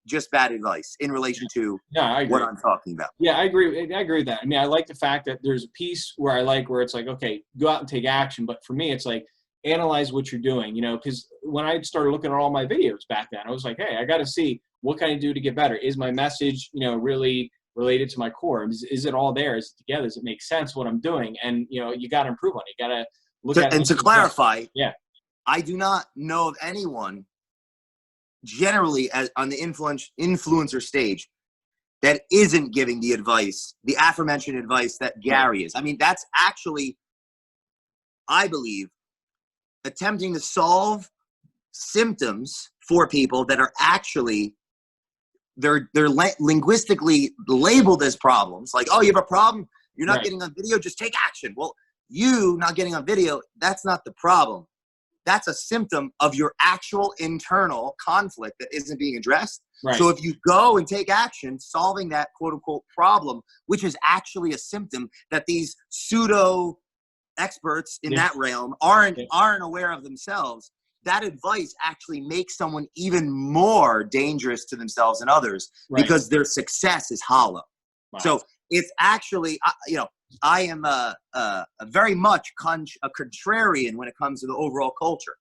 just bad advice in relation to what I'm talking about. Yeah, I agree with that. I mean, I like the fact that there's a piece where it's like, okay, go out and take action. But for me, it's like, analyze what you're doing, because when I started looking at all my videos back then, I was like, hey, I got to see what can I do to get better? Is my message, really related to my core? Is it all there? Is it together? Does it make sense what I'm doing? And, you got to improve on it. You got to look at it. And to clarify, I do not know of anyone generally on the influencer stage that isn't giving the advice, the aforementioned advice that Gary is. I mean, that's actually, I believe, attempting to solve symptoms for people that are actually, they're linguistically labeled as problems. Like, oh, you have a problem? You're not getting on video? Just take action. Well, you not getting on video, that's not the problem. That's a symptom of your actual internal conflict that isn't being addressed. Right. So if you go and take action, solving that quote unquote problem, which is actually a symptom that these pseudo experts in that realm aren't aware of themselves, that advice actually makes someone even more dangerous to themselves and others because their success is hollow. Wow. So it's actually, I am a very much a contrarian when it comes to the overall culture.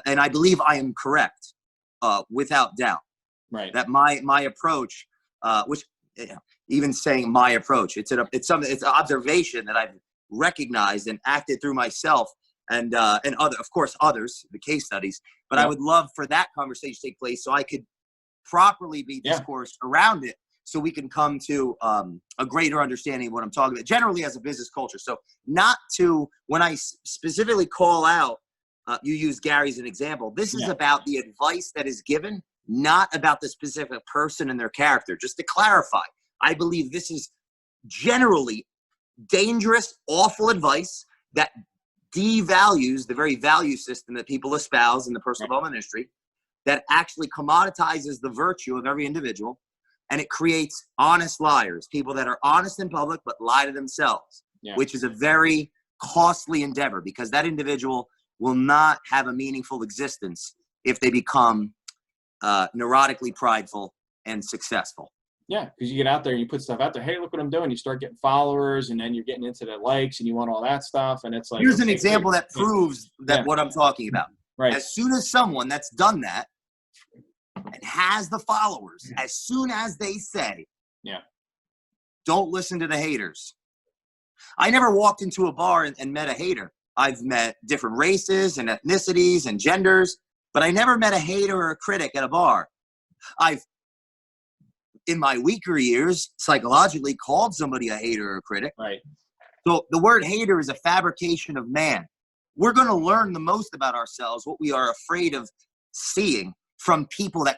And I believe I am correct without doubt. Right. That my approach which even saying my approach, it's an observation that I've recognized and acted through myself and other, of course, others, the case studies. But I would love for that conversation to take place so I could properly be discoursed around it, so we can come to a greater understanding of what I'm talking about, generally as a business culture. So not to, when I specifically call out, you use Gary as an example, this is about the advice that is given, not about the specific person and their character. Just to clarify, I believe this is generally dangerous, awful advice that devalues the very value system that people espouse in the personal development industry, that actually commoditizes the virtue of every individual, and it creates honest liars, people that are honest in public but lie to themselves, which is a very costly endeavor, because that individual will not have a meaningful existence if they become neurotically prideful and successful. Yeah, because you get out there and you put stuff out there. Hey, look what I'm doing. You start getting followers, and then you're getting into the likes, and you want all that stuff. And it's like, here's an example that proves that what I'm talking about. Right. As soon as someone that's done that and has the followers, as soon as they say, don't listen to the haters. I never walked into a bar and met a hater. I've met different races and ethnicities and genders, but I never met a hater or a critic at a bar. I've, in my weaker years, psychologically called somebody a hater or a critic. Right. So the word hater is a fabrication of man. We're going to learn the most about ourselves, what we are afraid of seeing, from people that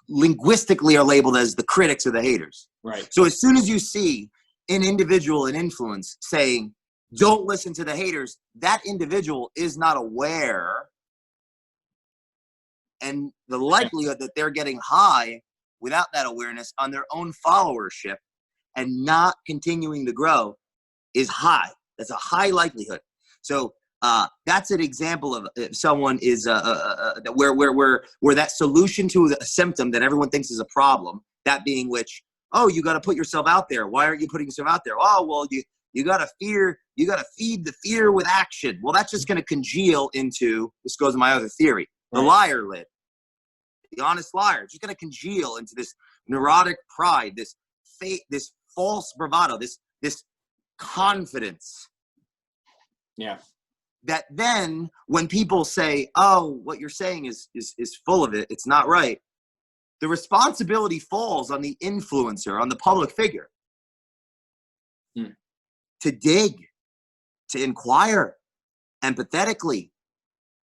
linguistically are labeled as the critics or the haters. Right. So as soon as you see an individual in influence saying, don't listen to the haters, that individual is not aware, and the likelihood that they're getting high without that awareness on their own followership and not continuing to grow is high. That's a high likelihood. So that's an example of if someone is where that solution to a symptom that everyone thinks is a problem, that being which, oh, you got to put yourself out there. Why aren't you putting yourself out there? Oh, well, you got to fear. You got to feed the fear with action. Well, that's just going to congeal into, this goes to my other theory, the liar lid. The honest liar. It's just going to congeal into this neurotic pride, this false bravado, this confidence. Yeah. That then when people say, oh, what you're saying is full of it, it's not right, the responsibility falls on the influencer, on the public figure, to dig, to inquire empathetically,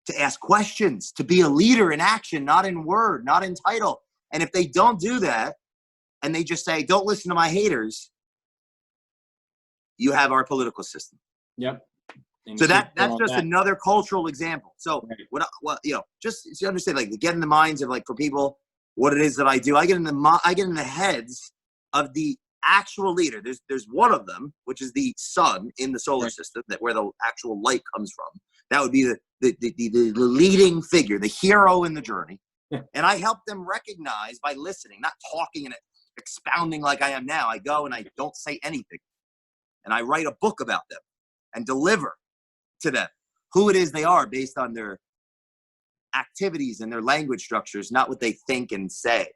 to ask questions, to be a leader in action, not in word, not in title. And if they don't do that, and they just say, don't listen to my haters, you have our political system. Yep. So that's just another cultural example. So just so you understand, like, get in the minds of, like, for people, what it is that I do. I get in the heads of the actual leader. There's one of them, which is the sun in the solar system, that where the actual light comes from. That would be the leading figure, the hero in the journey. And I help them recognize by listening, not talking and expounding like I am now. I go and I don't say anything. And I write a book about them and deliver to them who it is they are based on their activities and their language structures, not what they think and say.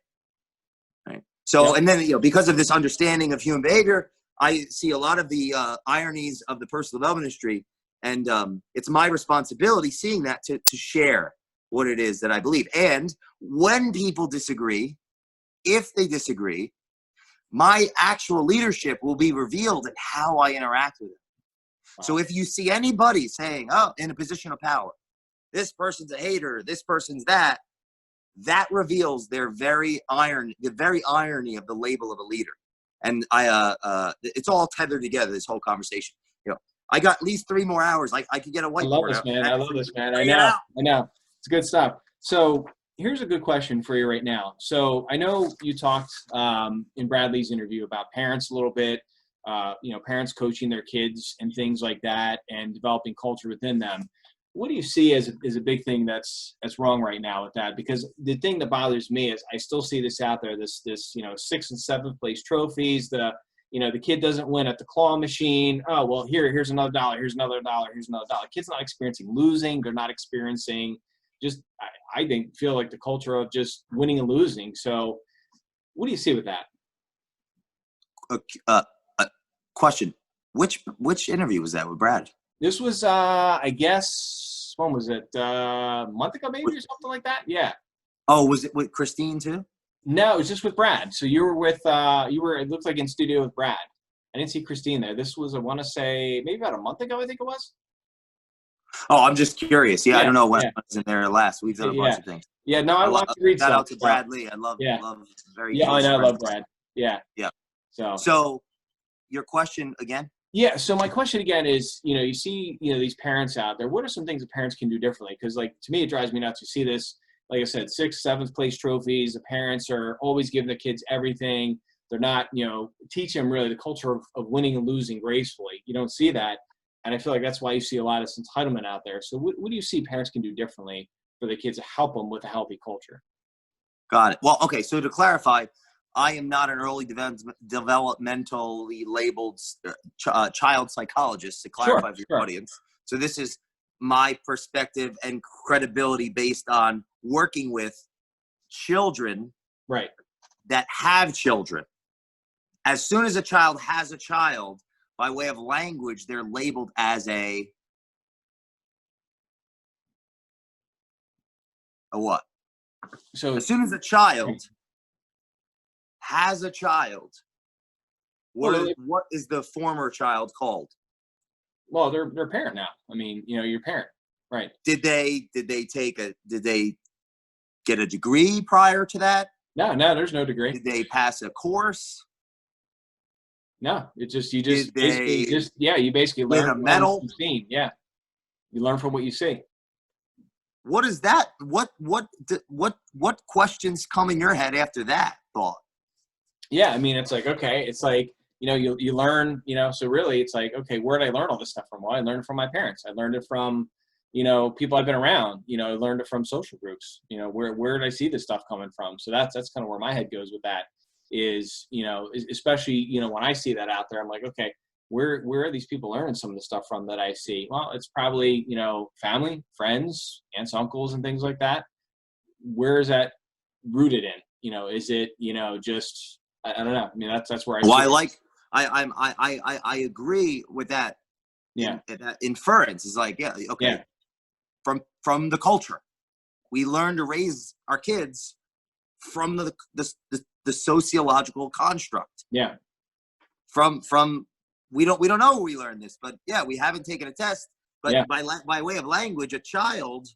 Right. So, and then, because of this understanding of human behavior, I see a lot of the ironies of the personal development industry. And it's my responsibility, seeing that, to share what it is that I believe. And when people disagree, if they disagree, my actual leadership will be revealed in how I interact with them. Wow. So if you see anybody saying, oh, in a position of power, this person's a hater, this person's that reveals the very irony of the label of a leader. And it's all tethered together, this whole conversation. I got at least 3 more hours. I could get a whiteboard. I love this, man. I know. It's good stuff. So here's a good question for you right now. So I know you talked in Bradley's interview about parents a little bit, parents coaching their kids and things like that, and developing culture within them. What do you see as a big thing that's wrong right now with that? Because the thing that bothers me is I still see this out there, this 6th and 7th place trophies, the kid doesn't win at the claw machine. Oh, well, here's another $1, here's another $1, here's another $1. Kids not experiencing losing. They're not experiencing feel like the culture of just winning and losing. So What do you see with that? Question. Which interview was that with Brad? This was, I guess, when was it? A month ago, maybe, or something like that? Yeah. Oh, was it with Christine too? No, it was just with Brad. So you were with, it looked like in studio with Brad. I didn't see Christine there. This was, I want to say, maybe about a month ago, I think it was. Oh, I'm just curious. Yeah, I don't know when I was in there last. We've done a bunch of things. Yeah, no, I love to read stuff. Shout out to Bradley. I love very. Yeah, I know, I love Brad. Yeah. Yeah. So your question again? Yeah. So my question again is, you see, these parents out there. What are some things that parents can do differently? Because, like, to me, it drives me nuts. You see this, like I said, 6th, 7th place trophies. The parents are always giving the kids everything. They're not, teaching them really the culture of winning and losing gracefully. You don't see that. And I feel like that's why you see a lot of this entitlement out there. So what do you see parents can do differently for the kids to help them with a healthy culture? Got it. Well, okay. So to clarify, I am not an early developmentally labeled child psychologist, to clarify for your audience. So this is my perspective and credibility based on working with children that have children. As soon as a child has a child, by way of language, they're labeled as a what? So as soon as a child has a child, what is the former child called? Well, they're a parent now. I mean, your parent, right? Did they get a degree prior to that? No, there's no degree. Did they pass a course? No, it's just you basically learn from what you've seen. Yeah, you learn from what you see. What is that? What questions come in your head after that thought? Yeah, I mean, it's like, okay, it's like, you learn, so really it's like, okay, where did I learn all this stuff from? Well, I learned it from my parents. I learned it from, people I've been around, I learned it from social groups, where did I see this stuff coming from? So that's kind of where my head goes with that is, especially, when I see that out there, I'm like, okay, where are these people learning some of the stuff from that I see? Well, it's probably, family, friends, aunts, uncles, and things like that. Where is that rooted in? Is it, just, I don't know. I mean, that's where I agree with that. Yeah. That inference is like, yeah, okay. Yeah. From the culture, we learn to raise our kids from the sociological construct. Yeah. From we don't know where we learned this, but yeah, we haven't taken a test. But by way of language, a child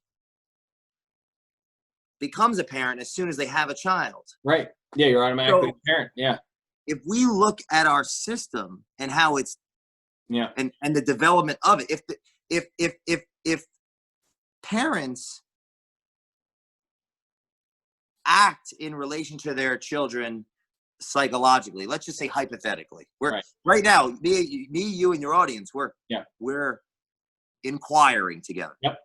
becomes a parent as soon as they have a child. Right. Yeah, you're automatically a parent. Yeah. If we look at our system and how it's and the development of it, if parents act in relation to their children psychologically, let's just say hypothetically, right now, me, you, and your audience, we're inquiring together. Yep.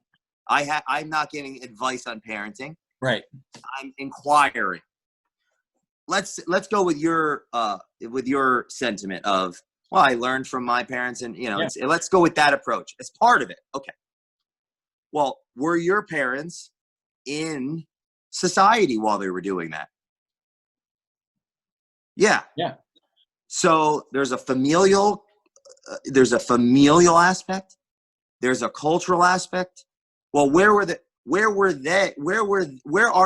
I'm not giving advice on parenting. Right. I'm inquiring. Let's go with your sentiment of, well, I learned from my parents, and let's go with that approach as part of it. Okay. Well, were your parents in society while they were doing that? Yeah. Yeah. So there's a familial aspect. There's a cultural aspect. Well, where are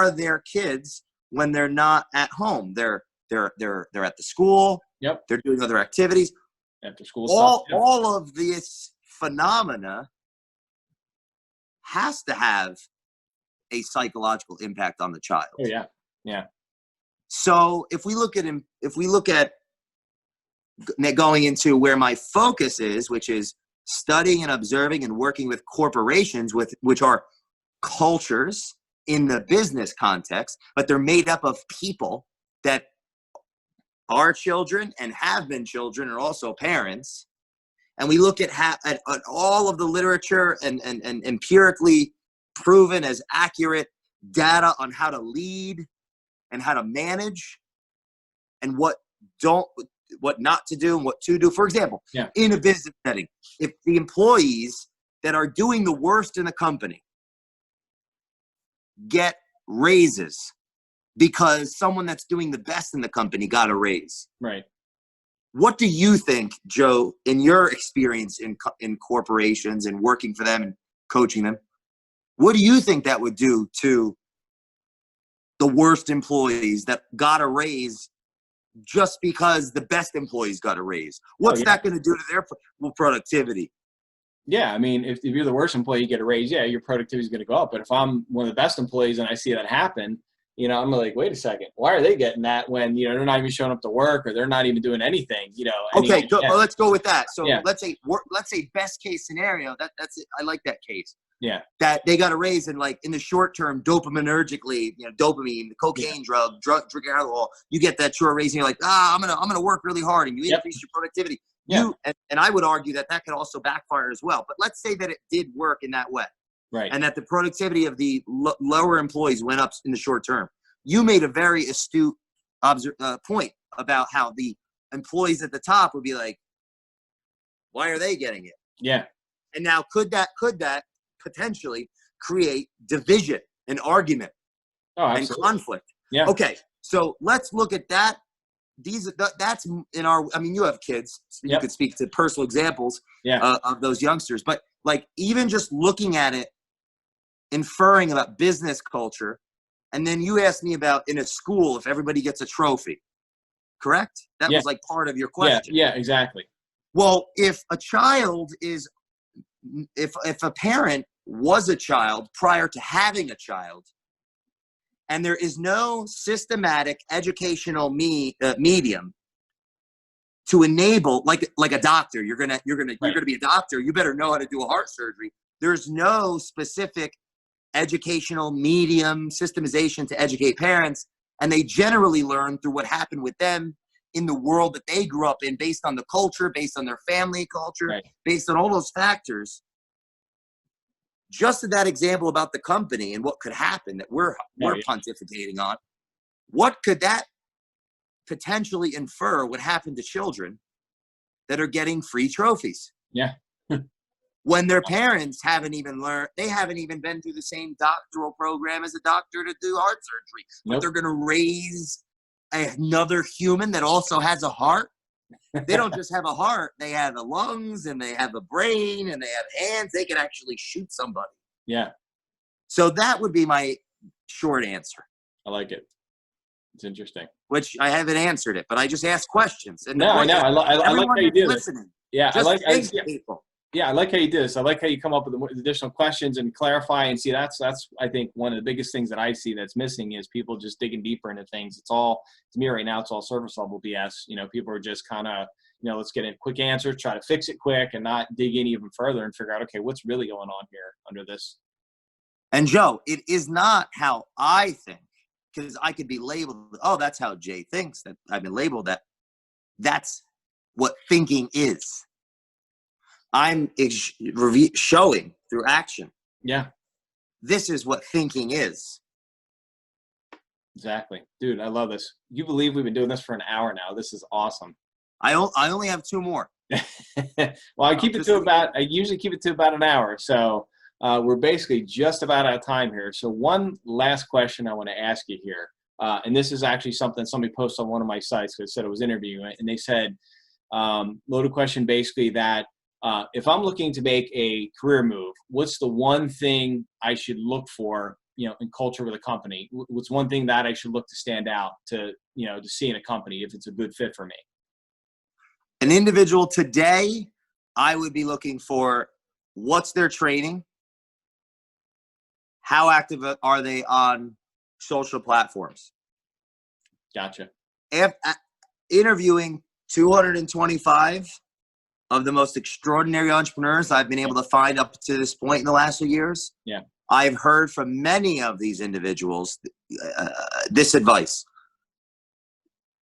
their kids when they're not at home? They're at the school. Yep. They're doing other activities. After school stuff. Yep. All of this phenomena has to have a psychological impact on the child. Oh yeah. Yeah. So if we look at going into where my focus is, which is studying and observing and working with corporations, which are cultures in the business context, but they're made up of people that are children and have been children and also parents. And we look at all of the literature and empirically proven as accurate data on how to lead and how to manage and what not to do and what to do. For example, in a business setting, if the employees that are doing the worst in the company get raises because someone that's doing the best in the company got a raise. Right. What do you think, Joe, in your experience in corporations and working for them and coaching them, what do you think that would do to the worst employees that got a raise just because the best employees got a raise? What's that going to do to their productivity? Yeah, I mean, if you're the worst employee, you get a raise, yeah, your productivity is going to go up. But if I'm one of the best employees and I see that happen, you know, I'm like, wait a second, why are they getting that when, you know, they're not even showing up to work or they're not even doing anything, you know? Okay, good. Well, let's go with that. So yeah. let's say best case scenario. That's it. I like that case. Yeah. That they got a raise and like in the short term, dopaminergically, you know, dopamine, the cocaine drug, drinking alcohol, you get that short raise and you're like, I'm gonna work really hard and you increase your productivity. And I would argue that could also backfire as well. But let's say that it did work in that way. Right. And that the productivity of the lower employees went up in the short term. You made a very astute point about how the employees at the top would be like, why are they getting it? Yeah. And now could that potentially create division and argument and conflict? Yeah. Okay. So let's look at that. That's in our, I mean, you have kids, so you could speak to personal examples of those youngsters, but like even just looking at it, inferring about business culture. And then you asked me about in a school, if everybody gets a trophy, correct? That was like part of your question. Yeah, exactly. Well, if a child is, if a parent was a child prior to having a child, and there is no systematic educational medium to enable, like a doctor, you're gonna be a doctor, you better know how to do a heart surgery. There's no specific educational medium systemization to educate parents, and they generally learn through what happened with them in the world that they grew up in, based on the culture, based on their family culture, based on all those factors. Just to that example about the company and what could happen that we're pontificating on, what could that potentially infer would happen to children that are getting free trophies? Yeah. When their parents haven't even learned, they haven't even been through the same doctoral program as a doctor to do heart surgery. But they're going to raise another human that also has a heart. They don't just have a heart, they have the lungs and they have a brain and they have hands. They can actually shoot somebody. Yeah. So that would be my short answer. I like it. It's interesting. Which I haven't answered it, but I just asked questions. And no, I know. I like how you do this. Yeah, I like people. Yeah, I like how you do this. I like how you come up with additional questions and clarify and see. That's I think one of the biggest things that I see that's missing is people just digging deeper into things. It's all, to me right now, it's all surface level BS. You know, people are just kind of, you know, let's get a quick answer, try to fix it quick, and not dig in even further and figure out, okay, what's really going on here under this? And Joe, it is not how I think, because I could be labeled, oh, that's how Jay thinks, that I've been labeled that. That's what thinking is. I'm showing through action. Yeah. This is what thinking is. Exactly. Dude, I love this. You believe we've been doing this for an hour now. This is awesome. I only have 2 more. Well, I usually keep it to about an hour. So we're basically just about out of time here. So one last question I want to ask you here. And this is actually something somebody posted on one of my sites because it said it was interviewing, and they said, loaded question basically that, if I'm looking to make a career move, what's the one thing I should look for, you know, in culture with a company? What's one thing that I should look to stand out to, you know, to see in a company if it's a good fit for me? An individual today, I would be looking for what's their training? How active are they on social platforms? Gotcha. Interviewing 225 of the most extraordinary entrepreneurs I've been able to find up to this point in the last few years. Yeah. I've heard from many of these individuals this advice.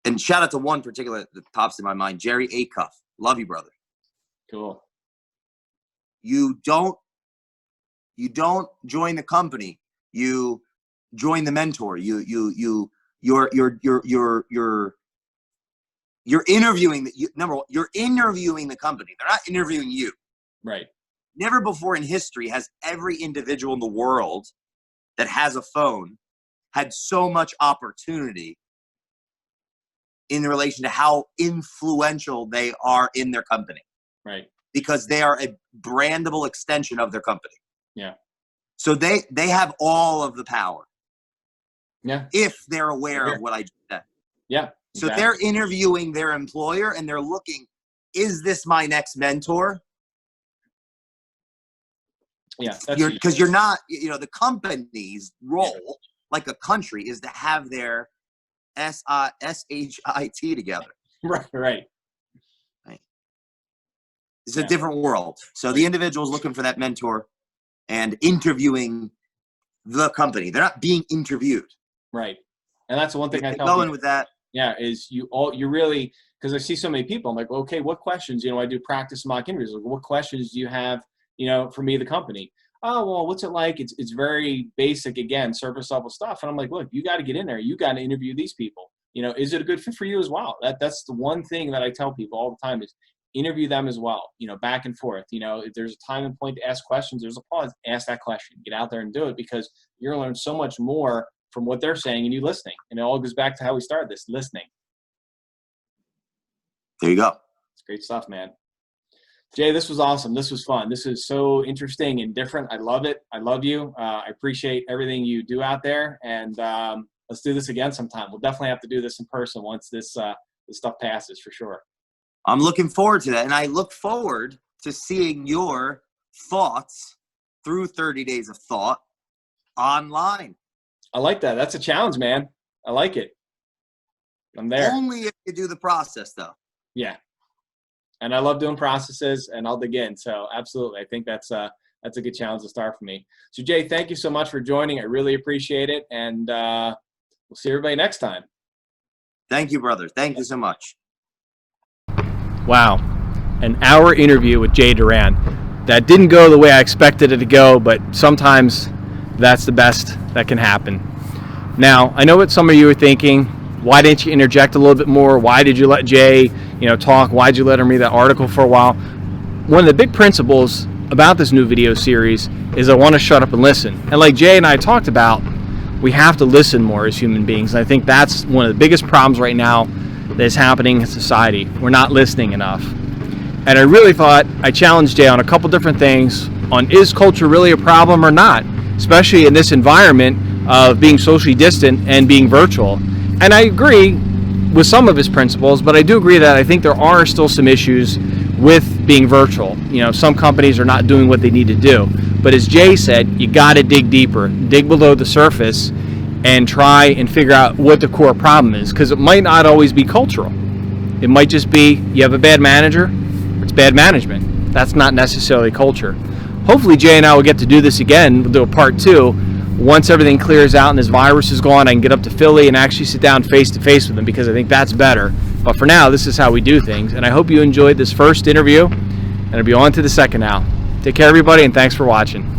And shout out to one particular that pops in my mind, Jerry Acuff. Love you, brother. Cool. You don't join the company. You join the mentor. You're interviewing you're interviewing the company. They're not interviewing you. Right. Never before in history has every individual in the world that has a phone had so much opportunity in relation to how influential they are in their company. Right. Because they are a brandable extension of their company. Yeah. So they have all of the power. Yeah. If they're aware of what I just said. Yeah. So exactly. they're interviewing their employer and they're looking, is this my next mentor? Yeah. Because you're not, the company's role, like a country, is to have their SHIT together. Right. It's a different world. So the individual is looking for that mentor and interviewing the company. They're not being interviewed. Right. And that's the one thing I tell going people. with that. Yeah, is you really, because I see so many people, I'm like, okay, what questions, I do practice mock interviews. Like, what questions do you have, for me, the company? Oh, well, what's it like? It's very basic, again, surface level stuff. And I'm like, look, you got to get in there. You got to interview these people. Is it a good fit for you as well? That's the one thing that I tell people all the time is interview them as well, back and forth. If there's a time and point to ask questions, there's a pause, ask that question, get out there and do it, because you're going to learn so much more from what they're saying and you listening. And it all goes back to how we started this, listening. There you go. It's great stuff, man. Jay, this was awesome. This was fun. This is so interesting and different. I love it. I love you. I appreciate everything you do out there. And let's do this again sometime. We'll definitely have to do this in person once this stuff passes, for sure. I'm looking forward to that. And I look forward to seeing your thoughts through 30 Days of Thought online. I like that. That's a challenge, man. I like it. I'm there. Only if you do the process, though. Yeah. And I love doing processes, and I'll dig in. So absolutely. I think that's a good challenge to start for me. So Jay, thank you so much for joining. I really appreciate it. And we'll see everybody next time. Thank you, brother. Thank you so much. Wow. An hour interview with Jay Doran. That didn't go the way I expected it to go, but sometimes that's the best that can happen. Now, I know what some of you are thinking. Why didn't you interject a little bit more? Why did you let Jay, talk? Why did you let him read that article for a while? One of the big principles about this new video series is I want to shut up and listen. And like Jay and I talked about, we have to listen more as human beings. And I think that's one of the biggest problems right now that is happening in society. We're not listening enough. And I really thought I challenged Jay on a couple different things on, is culture really a problem or not? Especially in this environment of being socially distant and being virtual. And I agree with some of his principles, but I do agree that I think there are still some issues with being virtual. Some companies are not doing what they need to do. But as Jay said, you got to dig deeper, dig below the surface, and try and figure out what the core problem is, because it might not always be cultural. It might just be you have a bad manager, or it's bad management. That's not necessarily culture. Hopefully Jay and I will get to do this again. We'll do a part 2. Once everything clears out and this virus is gone, I can get up to Philly and actually sit down face to face with them, because I think that's better. But for now, this is how we do things. And I hope you enjoyed this first interview, and I'll be on to the second now. Take care, everybody, and thanks for watching.